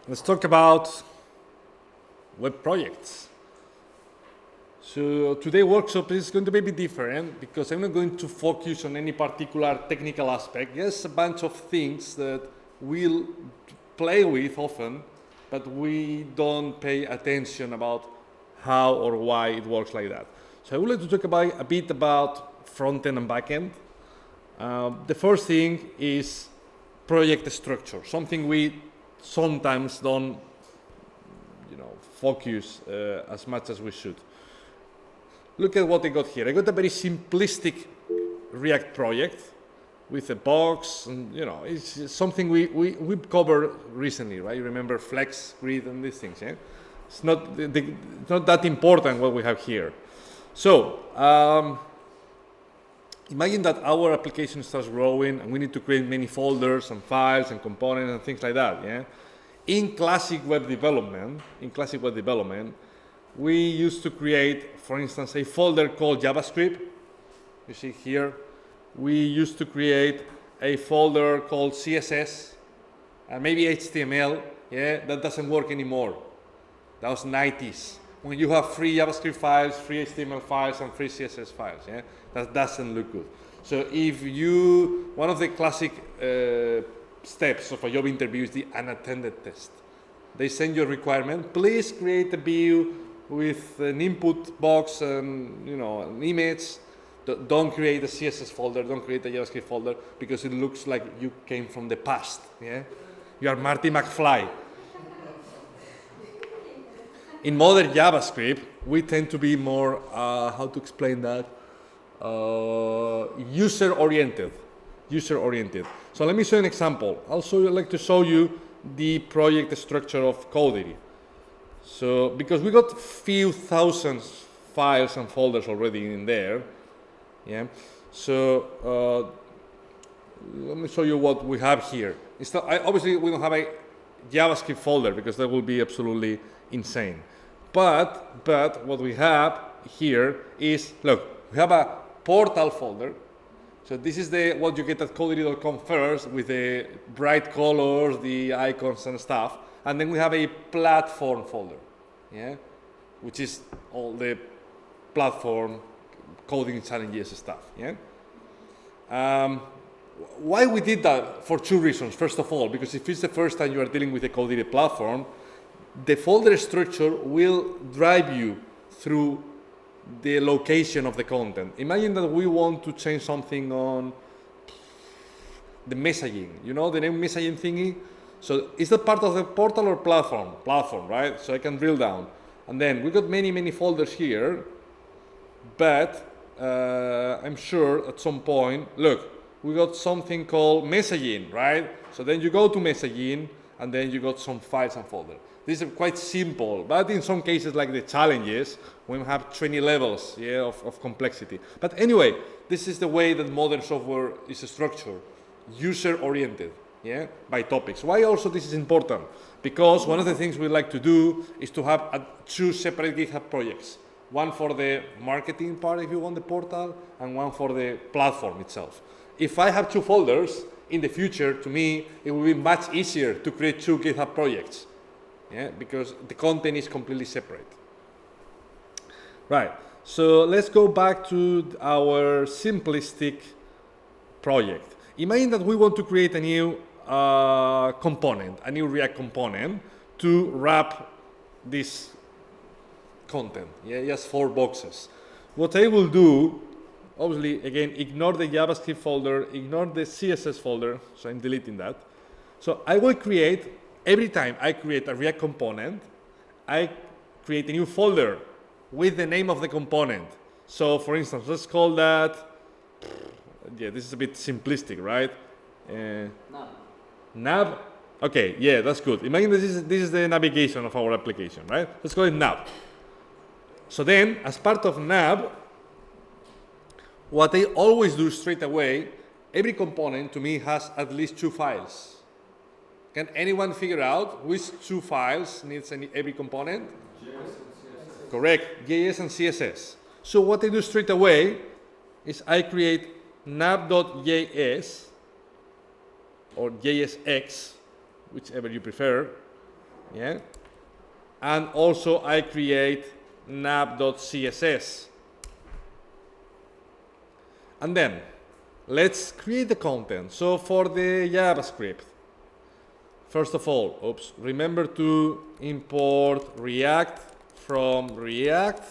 Let's talk about web projects. So today's workshop is going to be a bit different because I'm not going to focus on any particular technical aspect. Yes, a bunch of things that we'll play with often, but we don't pay attention about how or why it works like that. So I would like to talk about a bit about front-end and back-end. The first thing is project structure, something we sometimes don't focus as much as we should. Look at what I got here. I got a very simplistic React project with a box, and it's something we covered recently, right? You remember Flex, Grid, and these things, yeah? It's not that important what we have here. So imagine that our application starts growing and we need to create many folders and files and components and things like that, yeah? In classic web development, we used to create, for instance, a folder called JavaScript. You see here, we used to create a folder called CSS and maybe HTML. Yeah, that doesn't work anymore. That was 90s. When you have free JavaScript files, free HTML files, and free CSS files, yeah, that doesn't look good. So one of the classic steps of a job interview is the unattended test. They send you a requirement. Please create a view with an input box and an image. Don't create a CSS folder. Don't create a JavaScript folder because it looks like you came from the past. Yeah, you are Marty McFly. In modern JavaScript, we tend to be more how to explain that user-oriented. So let me show you an example. I'd like to show you the project structure of Codery. So because we got few thousand files and folders already in there, yeah. So let me show you what we have here. Obviously, we don't have a JavaScript folder because that would be absolutely insane. But what we have here is, look, we have a portal folder. So this is what you get at codery.com first with the bright colors, the icons and stuff. And then we have a platform folder, yeah, which is all the platform coding challenges stuff, yeah. Why we did that? For two reasons. First of all, because if it's the first time you are dealing with a Codery platform, the folder structure will drive you through the location of the content. Imagine that we want to change something on the messaging, the name messaging thingy. So is that part of the portal or platform? Platform, right? So I can drill down. And then we got many folders here, but I'm sure at some point, look, we got something called messaging, right? So then you go to messaging and then you got some files and folders. This is quite simple, but in some cases, like the challenges, we have 20 levels, yeah, of complexity. But anyway, this is the way that modern software is structured, user-oriented, yeah, by topics. Why also this is important? Because one of the things we like to do is to have two separate GitHub projects. One for the marketing part, if you want, the portal, and one for the platform itself. If I have two folders, in the future, to me, it will be much easier to create two GitHub projects. Yeah, because the content is completely separate. Right, so let's go back to our simplistic project. Imagine that we want to create a new component, a new React component to wrap this content, yeah, just 4 boxes. What I will do, obviously, again, ignore the JavaScript folder, ignore the CSS folder, so I'm deleting that. So I will create, every time I create a React component, I create a new folder with the name of the component. So for instance, let's call that, yeah, this is a bit simplistic, right? Nav. Okay, yeah, that's good. Imagine this is the navigation of our application, right? Let's call it nav. So then, as part of nav, what I always do straight away, every component to me has at least 2 files. Can anyone figure out which 2 files needs every component? JS and CSS. Correct, JS and CSS. So what I do straight away is I create nav.js or JSX, whichever you prefer, yeah, and also I create nav.css. And then let's create the content. So for the JavaScript, first of all, remember to import React from React,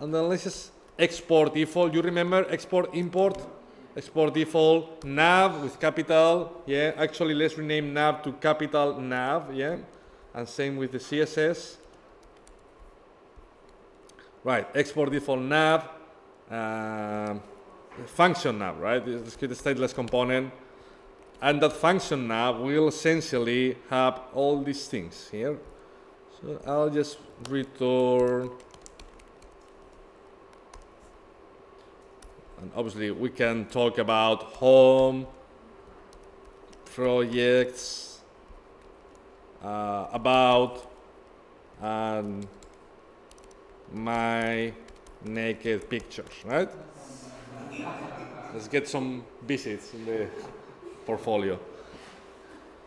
and then let's just export default. You remember export import? Export default nav with capital, yeah. Actually, let's rename nav to capital nav, yeah. And same with the CSS. Right, export default nav, function nav, right? Let's create a stateless component. And that function nav will essentially have all these things here. So I'll just return. And obviously we can talk about home, projects, about, and my naked pictures, right? Let's get some visits in the portfolio.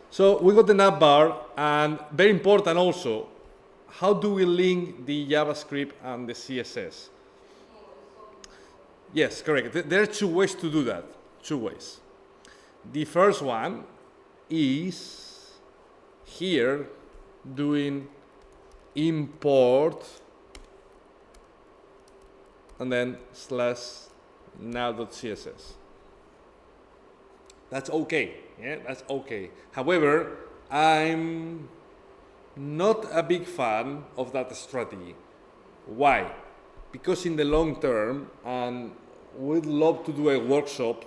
So we got the navbar, and very important also, how do we link the JavaScript and the CSS? Yes, correct. There are two ways to do that. Two ways. The first one is here doing import and then / now.css. That's okay. Yeah, that's okay. However, I'm not a big fan of that strategy. Why? Because in the long term, and we'd love to do a workshop,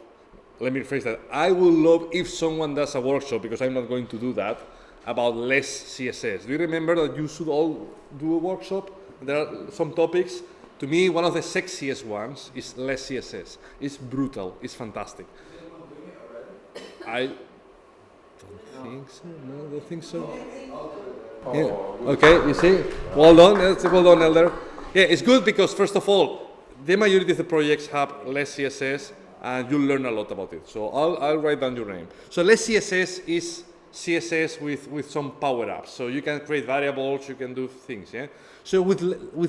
let me rephrase that, I would love if someone does a workshop, because I'm not going to do that, about less CSS. Do you remember that you should all do a workshop? There are some topics. To me, one of the sexiest ones is less CSS. It's brutal, it's fantastic. I don't think so, no, I don't think so. Yeah. Okay, you see? Well done, well done, Elder. Yeah, it's good because, first of all, the majority of the projects have less CSS, and you'll learn a lot about it. So I'll write down your name. So less CSS is CSS with some power-ups. So you can create variables, you can do things, yeah? So with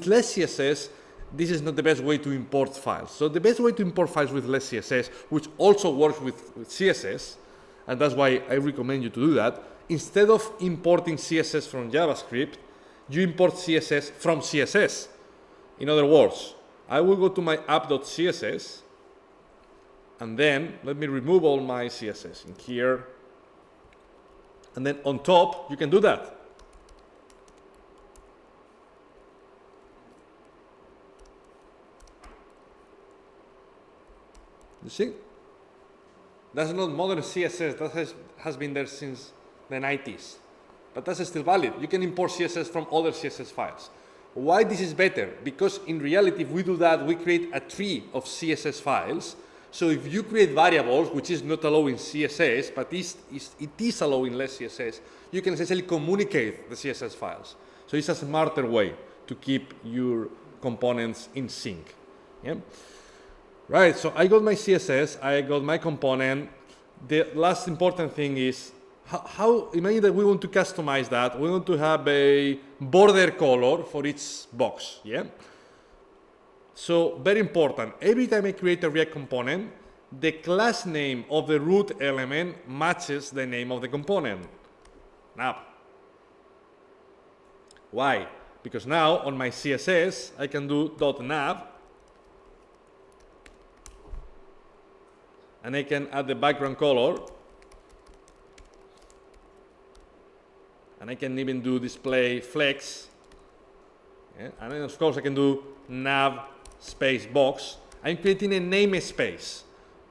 less CSS, this is not the best way to import files. So the best way to import files with less CSS, which also works with CSS, and that's why I recommend you to do that, instead of importing CSS from JavaScript, you import CSS from CSS. In other words, I will go to my app.css, and then let me remove all my CSS in here. And then on top, you can do that. You see? That's not modern CSS. That has been there since the 90s. But that's still valid. You can import CSS from other CSS files. Why this is better? Because in reality, if we do that, we create a tree of CSS files. So if you create variables, which is not allowing CSS, but it is allowing less CSS, you can essentially communicate the CSS files. So it's a smarter way to keep your components in sync. Yeah? Right, so I got my CSS, I got my component. The last important thing is, imagine that we want to customize that. We want to have a border color for each box, yeah? So, very important. Every time I create a React component, the class name of the root element matches the name of the component. Nav. Why? Because now, on my CSS, I can do .nav, and I can add the background color, and I can even do display flex, yeah? And then of course I can do nav space box. I'm creating a namespace.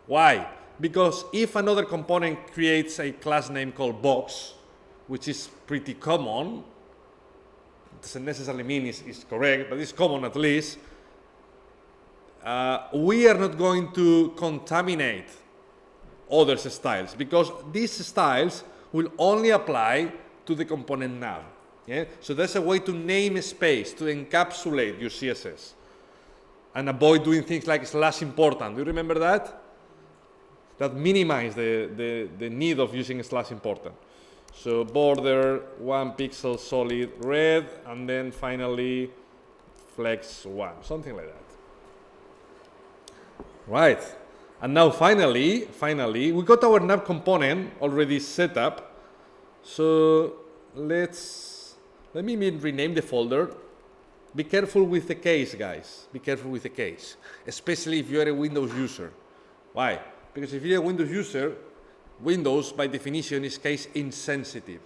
Why? Because if another component creates a class name called box, which is pretty common, doesn't necessarily mean it's correct, but it's common at least, we are not going to contaminate other styles, because these styles will only apply to the component nav. Yeah? So that's a way to name a space, to encapsulate your CSS, and avoid doing things like /important. Do you remember that? That minimize the need of using /important. So border 1 pixel solid red, and then finally flex 1, something like that. Right. And now finally, we got our nav component already set up. So let me rename the folder. Be careful with the case, guys. Be careful with the case, especially if you're a Windows user. Why? Because if you're a Windows user, Windows by definition is case insensitive.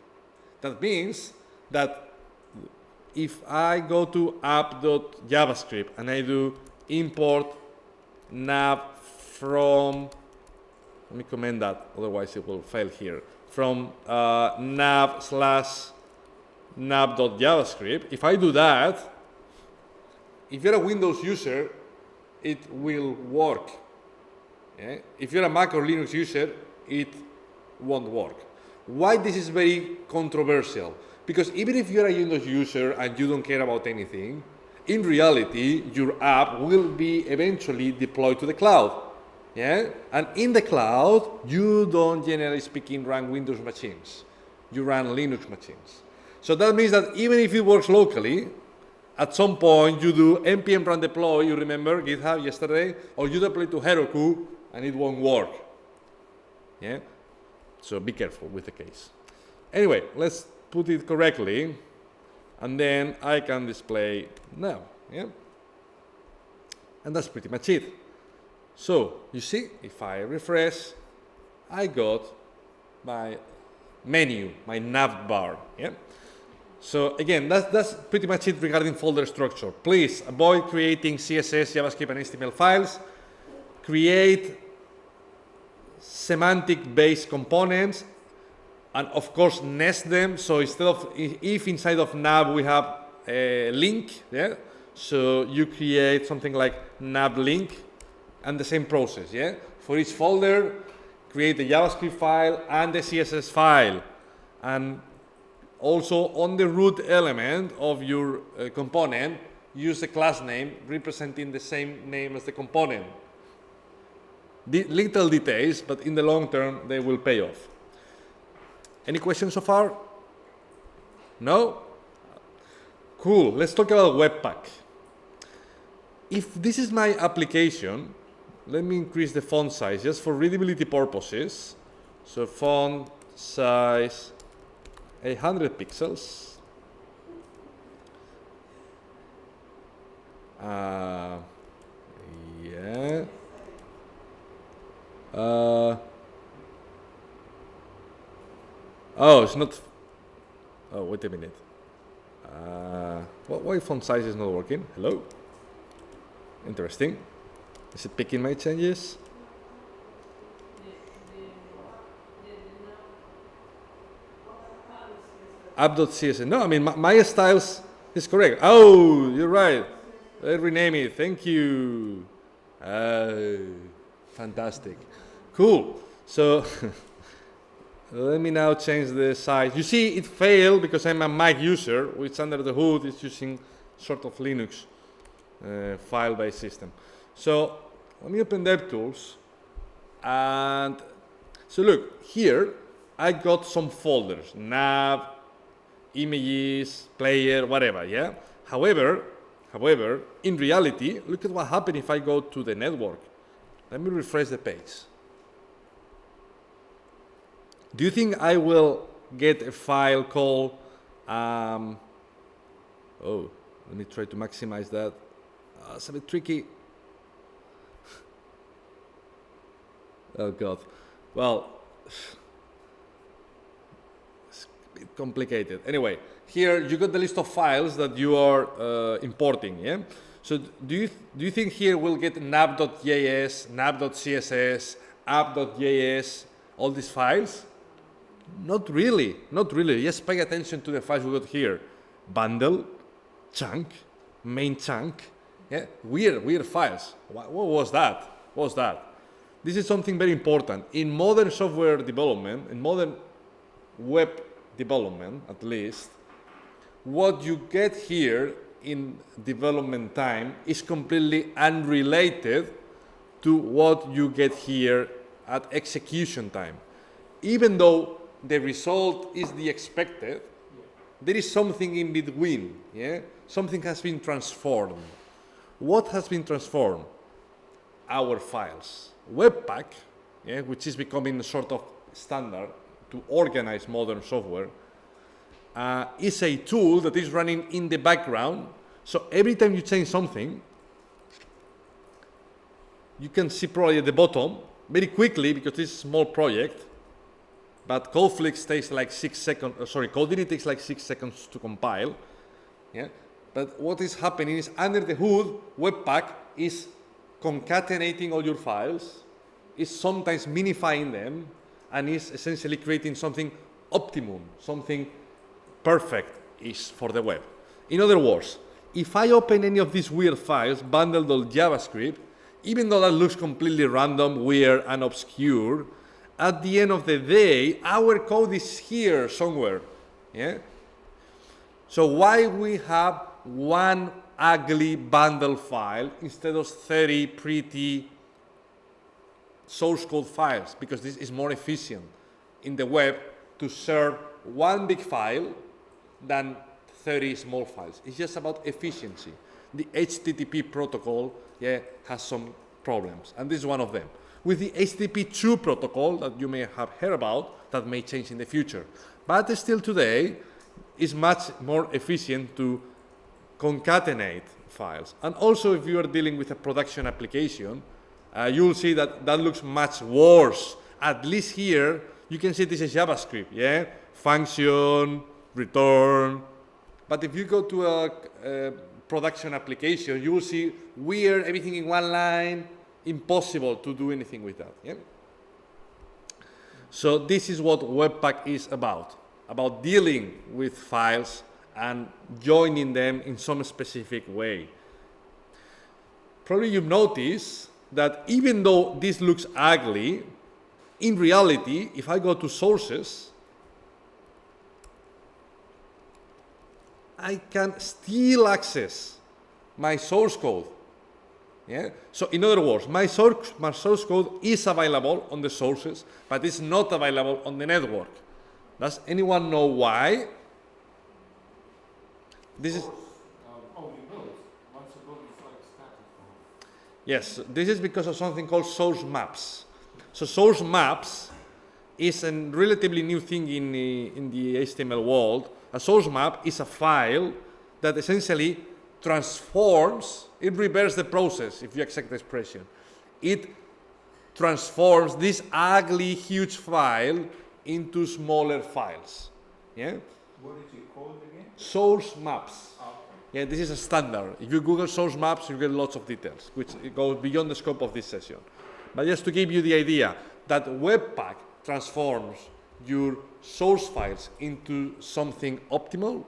That means that if I go to app.javascript and I do import nav from, let me comment that, otherwise it will fail here, from nav/nav.javascript, if I do that, if you're a Windows user, it will work. Yeah? If you're a Mac or Linux user, it won't work. Why this is very controversial? Because even if you're a Windows user and you don't care about anything, in reality, your app will be eventually deployed to the cloud. Yeah? And in the cloud, you don't generally speaking run Windows machines. You run Linux machines. So that means that even if it works locally, at some point you do npm run deploy, you remember GitHub yesterday, or you deploy to Heroku and it won't work. Yeah? So be careful with the case. Anyway, let's put it correctly, and then I can display now. Yeah? And that's pretty much it. So you see, if I refresh, I got my menu, my nav bar. Yeah? So again, that's pretty much it regarding folder structure. Please avoid creating CSS, JavaScript, and HTML files. Create semantic-based components, and of course nest them. So instead of, if inside of nav we have a link, yeah, so you create something like nav link, and the same process, yeah. For each folder, create the JavaScript file and the CSS file, and also on the root element of your component, use the class name representing the same name as the component. Little details, but in the long term, they will pay off. Any questions so far? No? Cool. Let's talk about Webpack. If this is my application, let me increase the font size just for readability purposes. So font size 800 pixels. Yeah. Oh, it's not. Oh, wait a minute. Why font size is not working? Hello? Interesting. Is it picking my changes? App.css. No, I mean, my styles is correct. Oh, you're right. Let's rename it. Thank you. Fantastic. Cool. So let me now change the size. You see, it failed because I'm a Mac user, which under the hood is using sort of Linux file-based system. So let me open DevTools. And so look, here I got some folders, nav, images, player, whatever, yeah? However, in reality, look at what happened if I go to the network. Let me refresh the page. Do you think I will get a file called, oh, let me try to maximize that. It's a bit tricky. Oh God. Well, it's a bit complicated. Anyway, here you got the list of files that you are importing, yeah? So do you think here we'll get nav.js, nav.css, app.js, all these files? Not really, not really. Just pay attention to the files we got here. Bundle, chunk, main chunk, yeah? Weird files. What was that? What was that? This is something very important. In modern software development, in modern web development at least, what you get here in development time is completely unrelated to what you get here at execution time. Even though the result is the expected, there is something in between. Yeah? Something has been transformed. What has been transformed? Our files. Webpack, yeah, which is becoming a sort of standard to organize modern software, is a tool that is running in the background. So every time you change something, you can see probably at the bottom very quickly, because this is a small project, but Codeflix takes like 6 seconds, Codini takes like 6 seconds to compile. Yeah? But what is happening is under the hood, Webpack is concatenating all your files, is sometimes minifying them, and is essentially creating something optimum, something perfect-ish for the web. In other words, if I open any of these weird files, bundle.javascript, even though that looks completely random, weird, and obscure, at the end of the day, our code is here somewhere. Yeah? So why we have one ugly bundle file instead of 30 pretty source code files? Because this is more efficient in the web to serve one big file than 30 small files. It's just about efficiency. The HTTP protocol has some problems, and this is one of them. With the HTTP2 protocol that you may have heard about, that may change in the future. But still today, it's much more efficient to concatenate files. And also, if you are dealing with a production application, you'll see that that looks much worse. At least here, you can see this is JavaScript, yeah? Function, return. But if you go to a production application, you will see weird, everything in one line, impossible to do anything with that. Yeah? So this is what Webpack is about dealing with files and joining them in some specific way. Probably you've noticed that even though this looks ugly, in reality, if I go to sources, I can still access my source code. Yeah? So in other words, my source code is available on the sources, but it's not available on the network. Does anyone know why? This is yes, this is because of something called source maps. So source maps is a relatively new thing in the HTML world. A source map is a file that essentially transforms, it reverses the process, if you accept the expression. It transforms this ugly, huge file into smaller files. Yeah? What is it called again? Source maps. Okay. Yeah, this is a standard. If you Google source maps, you get lots of details, which goes beyond the scope of this session. But just to give you the idea that Webpack transforms your source files into something optimal,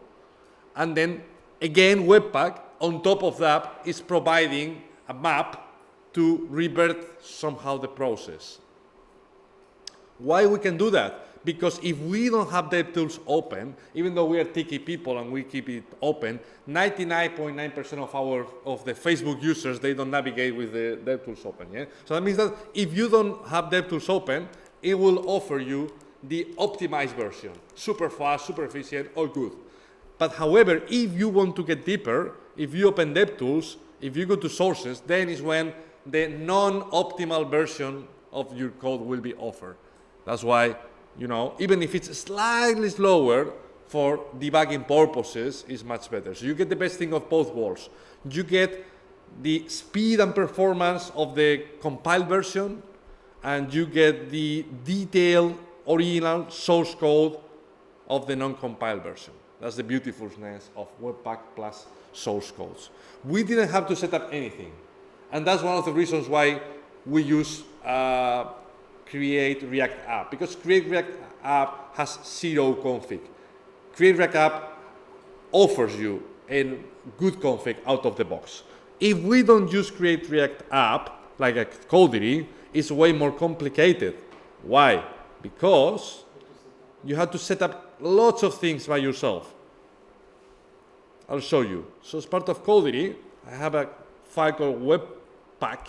and then again Webpack on top of that is providing a map to revert somehow the process. Why we can do that? Because if we don't have DevTools open, even though we are techie people and we keep it open, 99.9% of the Facebook users, they don't navigate with the DevTools open. Yeah? So that means that if you don't have DevTools open, it will offer you the optimized version. Super fast, super efficient, all good. But however, if you want to get deeper, if you open DevTools, if you go to sources, then is when the non-optimal version of your code will be offered. That's why, even if it's slightly slower for debugging purposes, is much better. So you get the best thing of both worlds. You get the speed and performance of the compiled version, and you get the detailed original source code of the non-compiled version. That's the beautifulness of Webpack plus source codes. We didn't have to set up anything. And that's one of the reasons why we use Create React App. Because Create React App has zero config. Create React App offers you a good config out of the box. If we don't use Create React App, like a Codini, it's way more complicated. Why? Because you have to set up lots of things by yourself. I'll show you. So as part of Codini, I have a file called Webpack,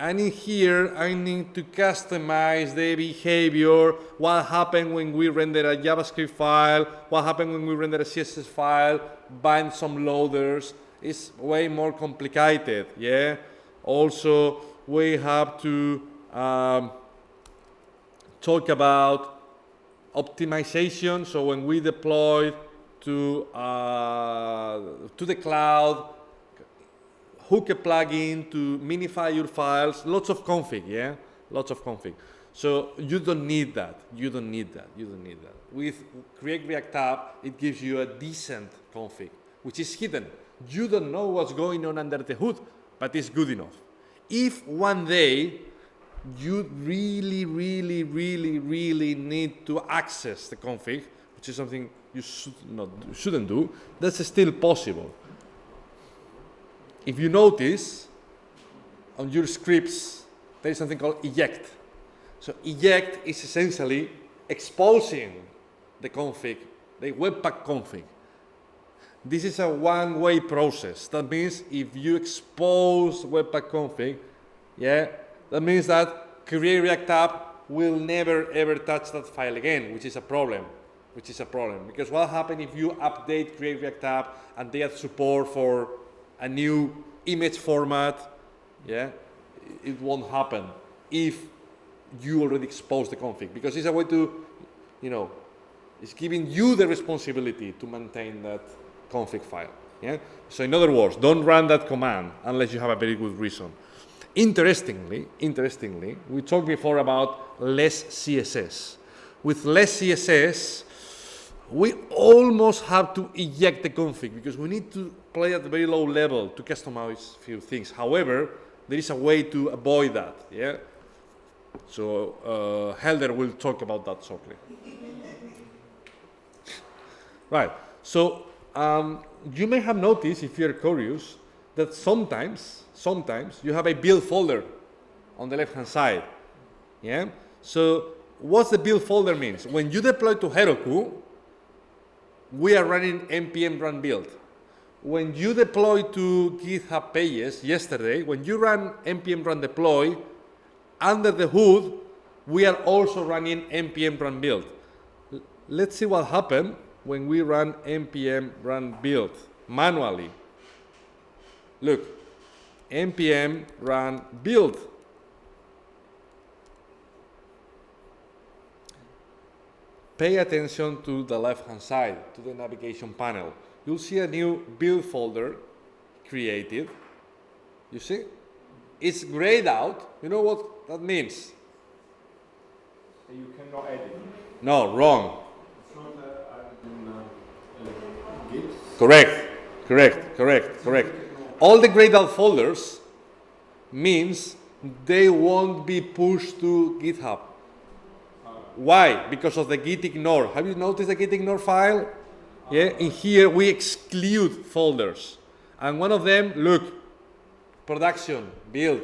And in here, I need to customize the behavior, what happened when we render a JavaScript file, what happened when we render a CSS file, bind some loaders. It's way more complicated, yeah? Also, we have to talk about optimization. So when we deploy to the cloud, hook a plugin to minify your files, lots of config, yeah? Lots of config. So you don't need that. You don't need that. You don't need that. With Create React App, it gives you a decent config, which is hidden. You don't know what's going on under the hood, but it's good enough. If one day you really, really, really, really need to access the config, which is something you shouldn't do, that's still possible. If you notice, on your scripts, there is something called eject. So eject is essentially exposing the config, the Webpack config. This is a one-way process. That means if you expose Webpack config, yeah, that means that Create React App will never ever touch that file again, which is a problem. Because what happens if you update Create React App and they add support for a new image format? Yeah, it won't happen if you already exposed the config, because it's a way to, it's giving you the responsibility to maintain that config file. Yeah. So in other words, don't run that command unless you have a very good reason. Interestingly, we talked before about less CSS. With less CSS, we almost have to eject the config because we need to play at a very low level to customize a few things. However, there is a way to avoid that. Yeah. So Helder will talk about that shortly. Right. So you may have noticed, if you're curious, that sometimes you have a build folder on the left-hand side. Yeah. So what's the build folder means? When you deploy to Heroku, we are running npm run build. When you deploy to GitHub Pages yesterday, when you run npm run deploy, under the hood, we are also running npm run build. Let's see what happened when we run npm run build manually. Look, npm run build. Pay attention to the left-hand side, to the navigation panel. You'll see a new build folder created. You see? It's grayed out. You know what that means? You cannot edit. No, wrong. It's not Git. Correct. All the grayed out folders means they won't be pushed to GitHub. Why? Because of the git ignore. Have you noticed the git ignore file? Yeah, in here we exclude folders. And one of them, look, production, build.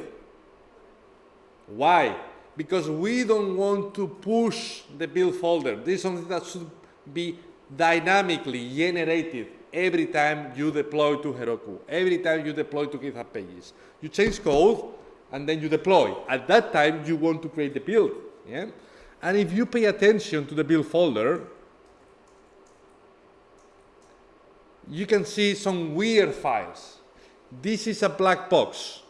Why? Because we don't want to push the build folder. This is something that should be dynamically generated every time you deploy to Heroku, every time you deploy to GitHub Pages. You change code and then you deploy. At that time, you want to create the build. Yeah? And if you pay attention to the build folder, you can see some weird files. This is a black box.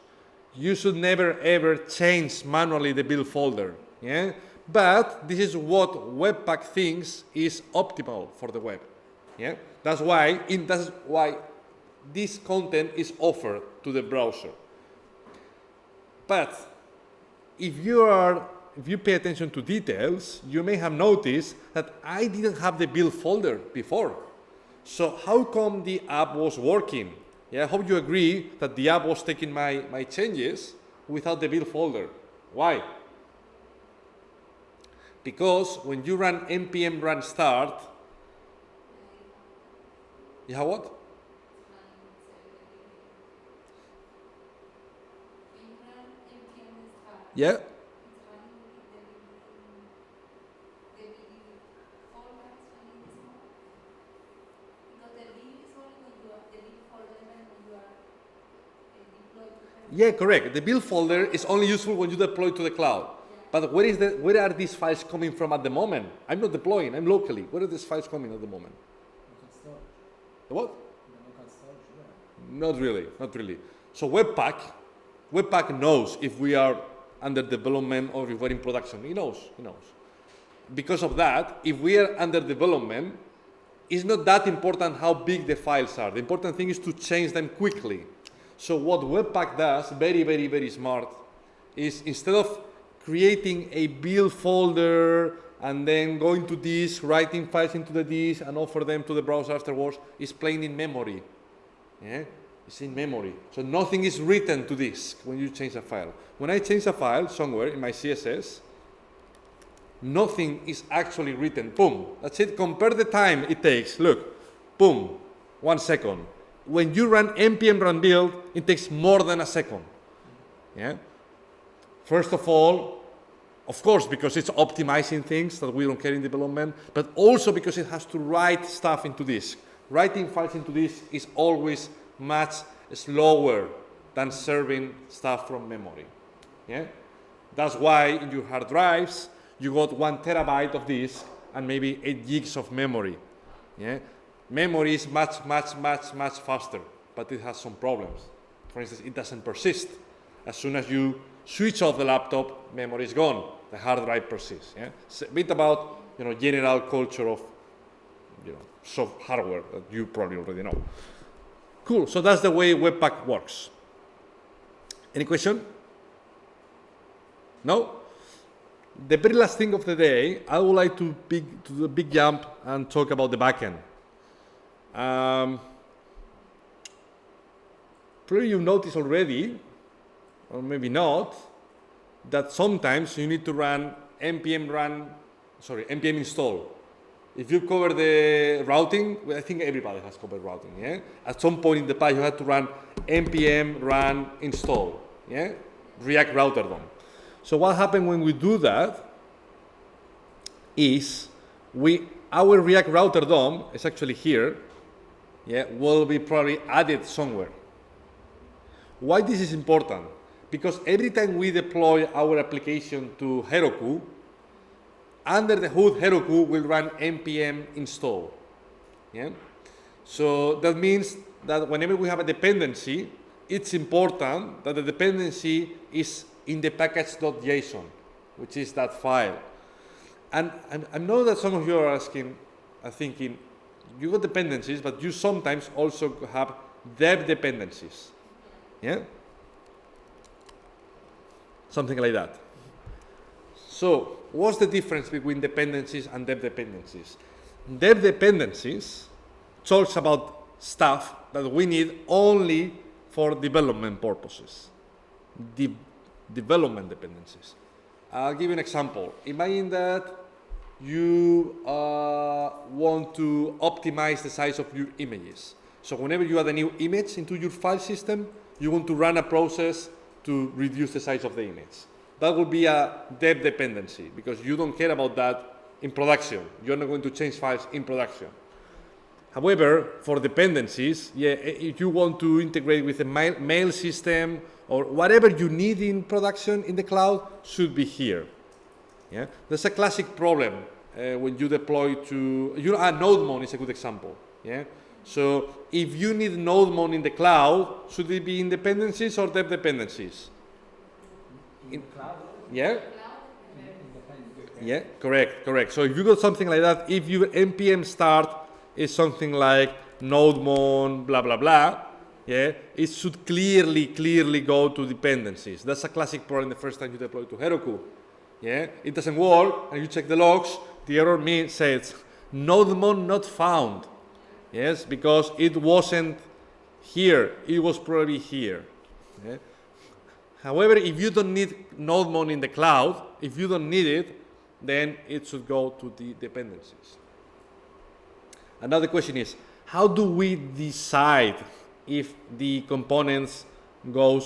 You should never ever change manually the build folder. Yeah? But this is what Webpack thinks is optimal for the web. Yeah? That's why this content is offered to the browser. But if you pay attention to details, you may have noticed that I didn't have the build folder before. So how come the app was working? Yeah, I hope you agree that the app was taking my changes without the build folder. Why? Because when you run npm run start, you have what? Yeah. Yeah, correct. The build folder is only useful when you deploy to the cloud. But where are these files coming from at the moment? I'm not deploying, I'm locally. Where are these files coming at the moment? The what? Not really, not really. So Webpack knows if we are under development or if we're in production. He knows. Because of that, if we are under development, it's not that important how big the files are. The important thing is to change them quickly. So what Webpack does, very, very, very smart, is instead of creating a build folder and then going to disk, writing files into the disk and offer them to the browser afterwards, it's playing in memory. Yeah? It's in memory. So nothing is written to disk when you change a file. When I change a file somewhere in my CSS, nothing is actually written. Boom. That's it. Compare the time it takes. Look. Boom. 1 second. When you run npm run build, it takes more than a second. Yeah? First of all, of course, because it's optimizing things that we don't care in development, but also because it has to write stuff into disk. Writing files into disk is always much slower than serving stuff from memory. Yeah? That's why in your hard drives, you got 1 terabyte of disk and maybe 8 gigs of memory. Yeah? Memory is much faster, but it has some problems. For instance, it doesn't persist. As soon as you switch off the laptop, memory is gone. The hard drive persists. Yeah? It's a bit about general culture of soft hardware that you probably already know. Cool. So that's the way Webpack works. Any question? No? The very last thing of the day, I would like to do a big jump and talk about the backend. Probably you noticed already, or maybe not, that sometimes you need to run npm install. If you cover the routing, well, I think everybody has covered routing, yeah? At some point in the past, you had to run npm run install, yeah? React router DOM. So what happened when we do that is our React router DOM is actually here, yeah, will be probably added somewhere. Why this is important? Because every time we deploy our application to Heroku, under the hood Heroku will run npm install. Yeah? So that means that whenever we have a dependency, it's important that the dependency is in the package.json, which is that file. And I know that some of you are thinking, you got dependencies, but you sometimes also have dev dependencies. Yeah? Something like that. So, what's the difference between dependencies and dev dependencies? Dev dependencies talks about stuff that we need only for development purposes. Development dependencies. I'll give you an example. Imagine that you want to optimize the size of your images. So whenever you add a new image into your file system, you want to run a process to reduce the size of the image. That would be a dev dependency because you don't care about that in production. You're not going to change files in production. However, for dependencies, if you want to integrate with a mail system or whatever you need in production in the cloud should be here. Yeah? That's a classic problem when you deploy to, NodeMon is a good example. Yeah? So if you need NodeMon in the cloud, should it be in dependencies or dev dependencies? In cloud? Yeah? Yeah, correct. So if you got something like that, if your npm start is something like NodeMon, blah, blah, blah, yeah, it should clearly go to dependencies. That's a classic problem the first time you deploy to Heroku. Yeah, it doesn't work, and you check the logs, the error says, NodeMon not found. Yes, because it wasn't here, it was probably here. Yeah? However, if you don't need NodeMon in the cloud, if you don't need it, then it should go to the dependencies. Another question is, how do we decide if the components go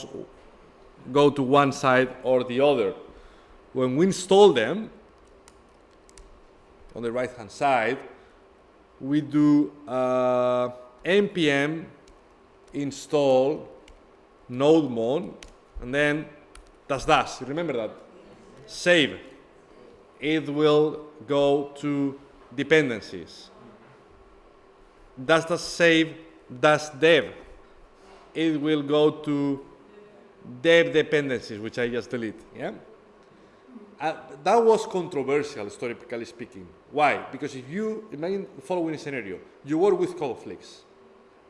to one side or the other? When we install them, on the right-hand side, we do npm install NodeMon and then dash. You remember that? Save. It will go to dependencies. Dash save dash dev. It will go to dev dependencies, which I just delete. Yeah. That was controversial, historically speaking. Why? Because if you imagine the following scenario, you work with conflicts,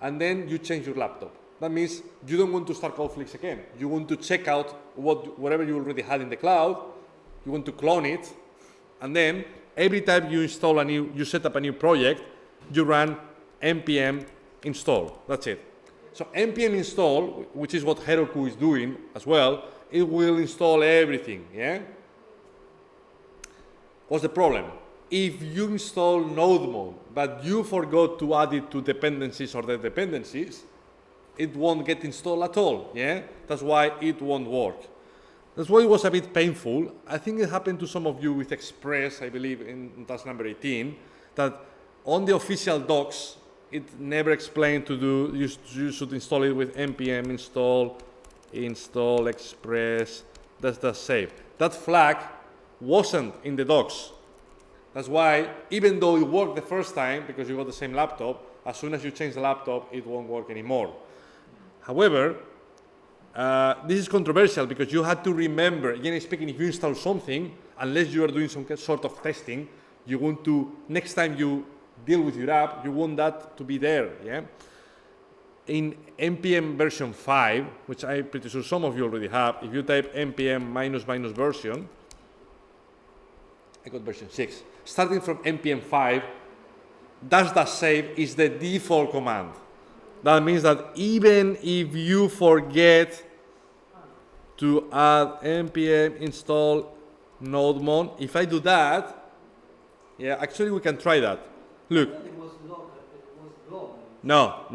and then you change your laptop. That means you don't want to start conflicts again. You want to check out whatever you already had in the cloud. You want to clone it, and then every time you set up a new project, you run npm install. That's it. So npm install, which is what Heroku is doing as well, it will install everything. Yeah. What's the problem? If you install node mode, but you forgot to add it to dependencies or the dependencies, it won't get installed at all. Yeah, that's why it won't work. That's why it was a bit painful. I think it happened to some of you with Express, I believe, in task number 18, that on the official docs, it never explained to do, you should install it with npm install express, that's the save. That flag wasn't in the docs. That's why, even though it worked the first time, because you got the same laptop, as soon as you change the laptop, it won't work anymore. However, this is controversial because you had to remember, generally speaking, if you install something, unless you are doing some sort of testing, you want to, next time you deal with your app, you want that to be there. Yeah. In npm version 5, which I'm pretty sure some of you already have, if you type npm ---- version, I got version 6. Starting from npm 5, --save is the default command. That means that even if you forget to add npm install nodemon, if I do that, yeah, actually we can try that. Look. It was local, it was global. No.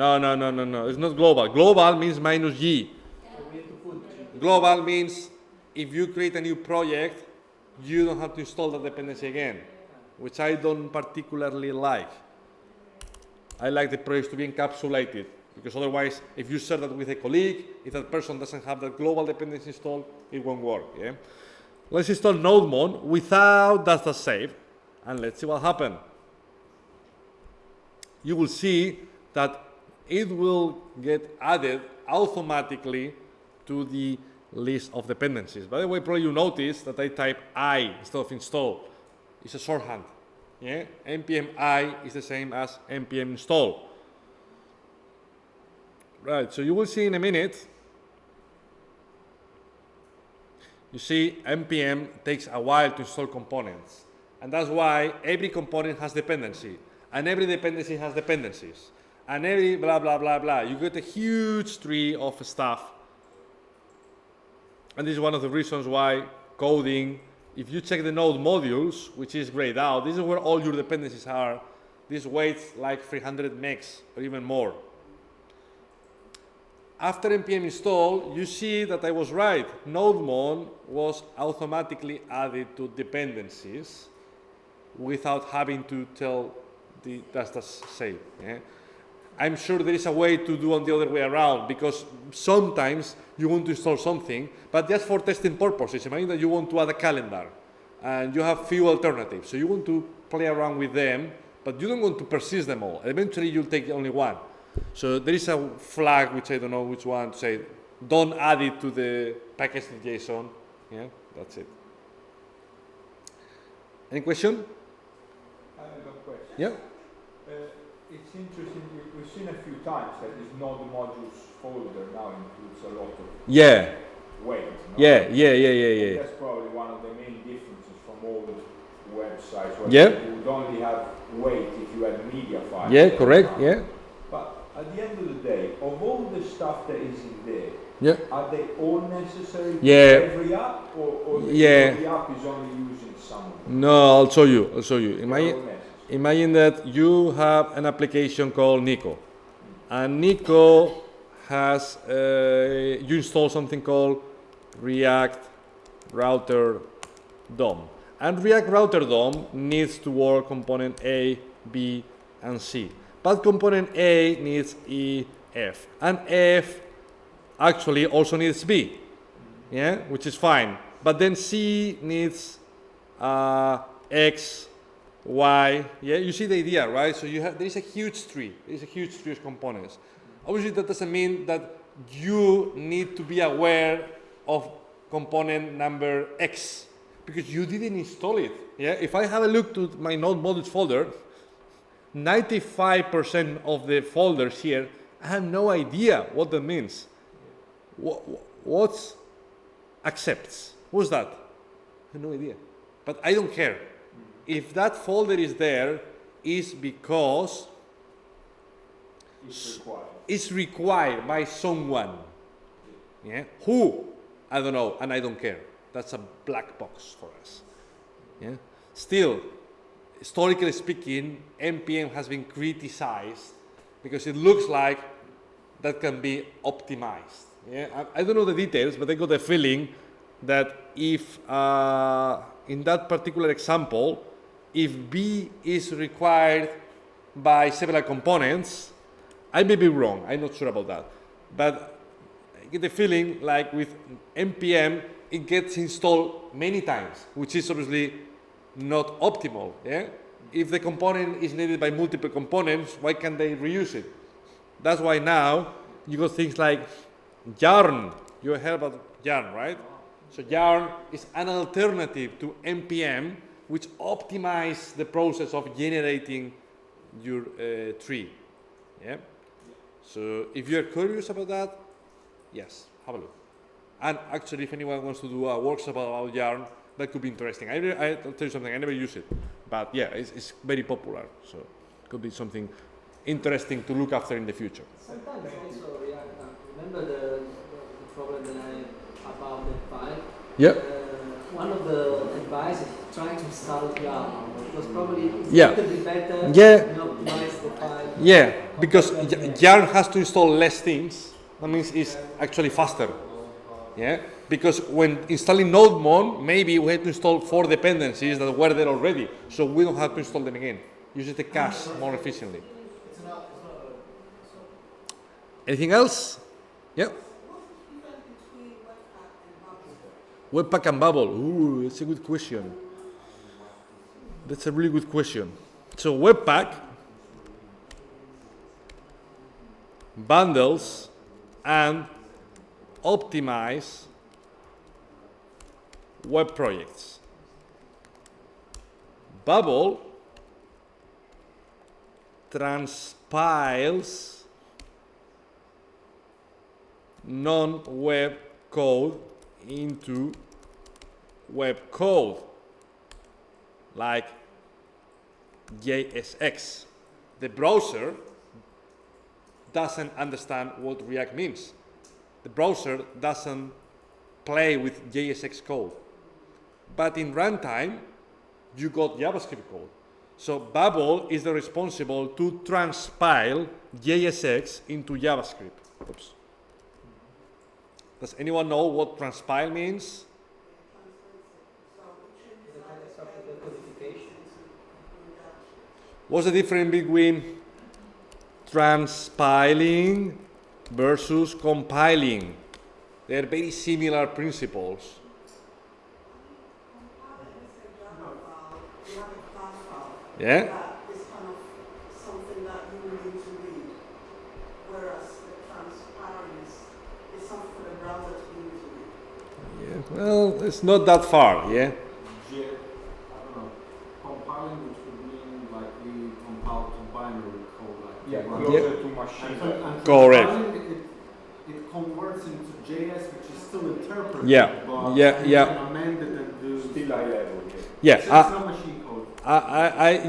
It's not global. Global means -g. So we have to put Global means if you create a new project, you don't have to install the dependency again, which I don't particularly like. I like the projects to be encapsulated, because otherwise, if you share that with a colleague, if that person doesn't have that global dependency installed, it won't work. Yeah? Let's install nodemon without --save, and let's see what happens. You will see that it will get added automatically to the list of dependencies. By the way, probably you notice that I type I instead of install. It's a shorthand. Yeah? npm I is the same as npm install. Right, so you will see in a minute. You see, npm takes a while to install components. And that's why every component has dependency. And every dependency has dependencies. And every blah, blah, blah, blah. You get a huge tree of stuff. And this is one of the reasons why coding, if you check the node modules, which is grayed out, this is where all your dependencies are. This weighs like 300 megs or even more. After npm install, you see that I was right. Nodemon was automatically added to dependencies without having to tell the --save. Yeah? I'm sure there is a way to do on the other way around, because sometimes you want to install something, but just for testing purposes. Imagine that you want to add a calendar and you have few alternatives. So you want to play around with them, but you don't want to persist them all. Eventually you'll take only one. So there is a flag, which I don't know which one, to say, don't add it to the package.json. Yeah, that's it. Any question? I have a question. Yeah. It's interesting, we've seen a few times that this node modules folder now includes a lot of weight. No? Yeah. That's probably one of the main differences from old websites where you would only have weight if you had media files. Yeah, correct, yeah. But at the end of the day, of all the stuff that is in there, are they all necessary for every app, or every app is only using some of them? No, I'll show you. Imagine that you have an application called Nico, and Nico has, you install something called React Router DOM. And React Router DOM needs to work component A, B, and C. But component A needs E, F. And F actually also needs B. yeah, which is fine. But then C needs X, Y. Yeah, you see the idea, right? So there is a huge tree. There is a huge tree of components. Obviously, that doesn't mean that you need to be aware of component number X because you didn't install it. Yeah, if I have a look to my node modules folder, 95% of the folders here, I have no idea what that means. What's accepts? What's that? I have no idea. But I don't care. If that folder is there, it's because it's required by someone. Yeah? Who? I don't know, and I don't care. That's a black box for us. Yeah? Still, historically speaking, NPM has been criticized because it looks like that can be optimized. Yeah? I don't know the details, but I got the feeling that if, in that particular example, if B is required by several components, I may be wrong, I'm not sure about that. But I get the feeling like with NPM, it gets installed many times, which is obviously not optimal. Yeah? If the component is needed by multiple components, why can't they reuse it? That's why now you got things like Yarn. You heard about Yarn, right? So Yarn is an alternative to NPM, which optimizes the process of generating your tree. Yeah? So if you're curious about that, yes, have a look. And actually, if anyone wants to do a workshop about Yarn, that could be interesting. I'll tell you something, I never use it. But yeah, it's very popular. So it could be something interesting to look after in the future. Sometimes also React. Remember the problem that I had about the file? Yeah. One of the advices trying to install Yarn was probably Yeah. it could be better Yeah. to optimize the file. Yeah, because Yarn has to install less things. That means it's actually faster. Yeah, because when installing NodeMon, maybe we had to install 4 dependencies that were there already, so we don't have to install them again. Uses the cache more efficiently. Anything else? Yeah. Webpack and Bubble. Ooh, that's a good question. That's a really good question. So Webpack bundles and optimize web projects. Bubble transpiles non-web code into web code, like JSX. The browser doesn't understand what React means. The browser doesn't play with JSX code. But in runtime, you got JavaScript code. So Bubble is the responsible to transpile JSX into JavaScript. Oops. Does anyone know what transpile means? What's the difference between transpiling versus compiling? They're very similar principles. Yeah? It's kind of something that you need to read, whereas the transpiling is something for the browser to need to read. Yeah, well, it's not that far, yeah? I don't know, compiling, which would mean like we compile to binary code. Like Yeah, to run. closer to machine. And Correct. it converts into JS, which is still interpreted. Yeah, but yeah, you yeah. can amend it and do. Still high level. Yeah. It's not machine code.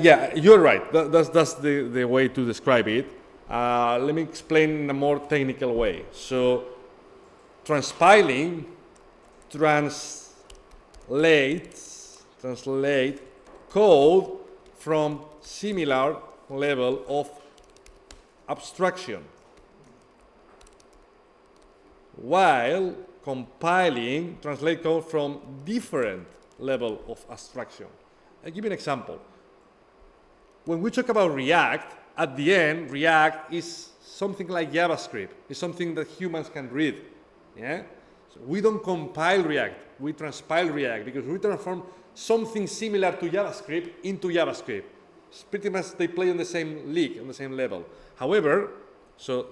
Yeah, you're right. That's the way to describe it. Let me explain in a more technical way. So, transpiling translate code from similar level of abstraction, while compiling translate code from different level of abstraction. I'll give you an example. When we talk about React, at the end, React is something like JavaScript. It's something that humans can read. Yeah? So we don't compile React, we transpile React because we transform something similar to JavaScript into JavaScript. It's pretty much they play on the same league, on the same level. However, so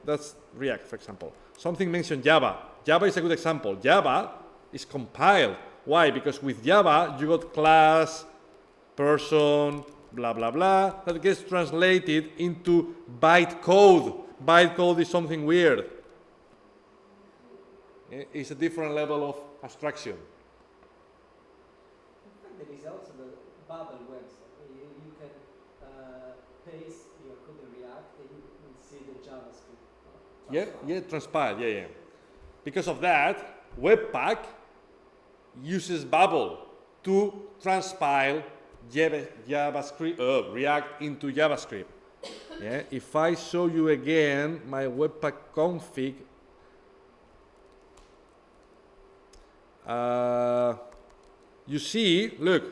that's React, for example. Something mentioned Java. Java is a good example. Java is compiled. Why? Because with Java, you got class, person, blah, blah, blah, that gets translated into bytecode. Bytecode is something weird. It's a different level of abstraction. There is also the bubble website. You can paste your code in React and you can see the JavaScript. Transpile, yeah. Because of that, Webpack uses Bubble to transpile JavaScript, React into JavaScript. Yeah. If I show you again my Webpack config, you see, look,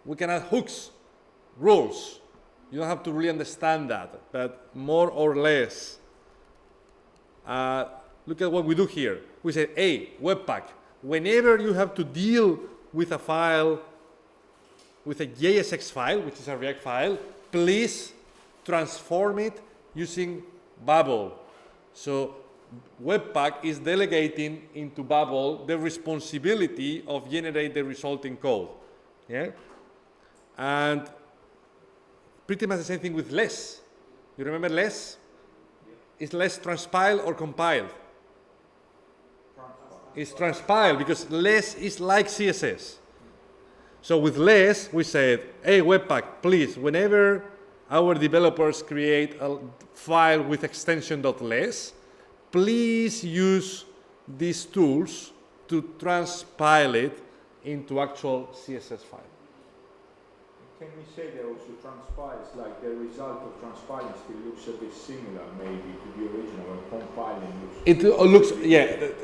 we can add hooks, rules. You don't have to really understand that, but more or less. Look at what we do here. We say, hey, Webpack, whenever you have to deal with a file, with a JSX file, which is a React file, please transform it using Bubble. So Webpack is delegating into Bubble the responsibility of generate the resulting code. Yeah? And pretty much the same thing with less. You remember less? Is less transpiled or compiled? It's transpiled because less is like CSS. So with less, we said, hey, Webpack, please, whenever our developers create a file with extension.less, please use these tools to transpile it into actual CSS file. Can we say that also transpiles, like the result of transpiling still looks a bit similar maybe to the original, and compiling looks...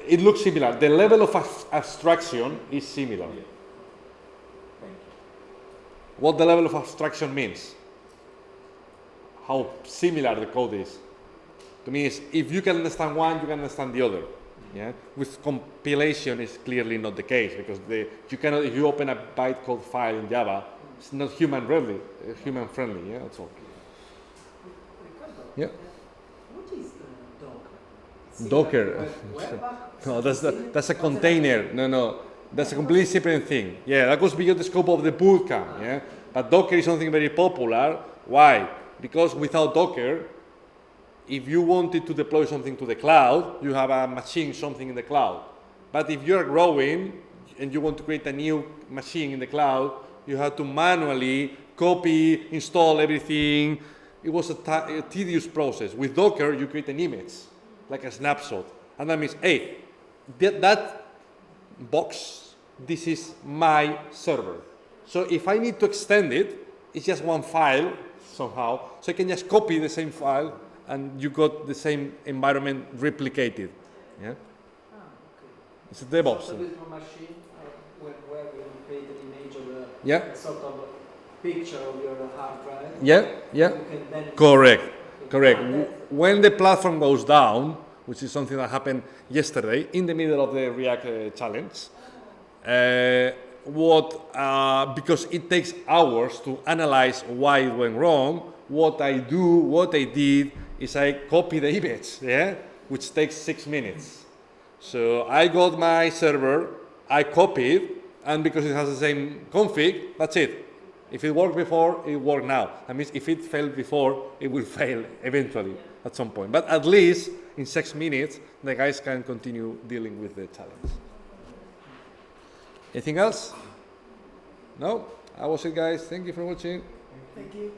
It looks similar. The level of abstraction is similar. Yeah. Thank you. What the level of abstraction means? How similar the code is. To me, is if you can understand one, you can understand the other. Yeah. With compilation, is clearly not the case because you cannot. If you open a bytecode file in Java, it's not human friendly. Yeah, that's all. Yeah. What is Docker? No, that's a container. No, that's a completely separate thing. Yeah, that goes beyond the scope of the bootcamp. Yeah, but Docker is something very popular. Why? Because without Docker, if you wanted to deploy something to the cloud, you have a machine, something in the cloud. But if you're growing and you want to create a new machine in the cloud, you have to manually copy, install everything. It was a tedious process. With Docker, you create an image, like a snapshot. And that means, hey, that box, this is my server. So if I need to extend it, it's just one file somehow. So I can just copy the same file and you got the same environment replicated. Yeah? Okay. It's a DevOps. So this machine, where you create an image or Yeah. sort of picture of your hard drive. Yeah. You can then Correct. Okay. When the platform goes down, which is something that happened yesterday in the middle of the React challenge, because it takes hours to analyze why it went wrong, what I did is I copy the image, which takes 6 minutes. So I got my server, I copied, and because it has the same config, that's it. If it worked before, it worked now. That means if it failed before, it will fail eventually at some point. But at least in 6 minutes, the guys can continue dealing with the challenge. Anything else? No? That was it, guys. Thank you for watching. Thank you.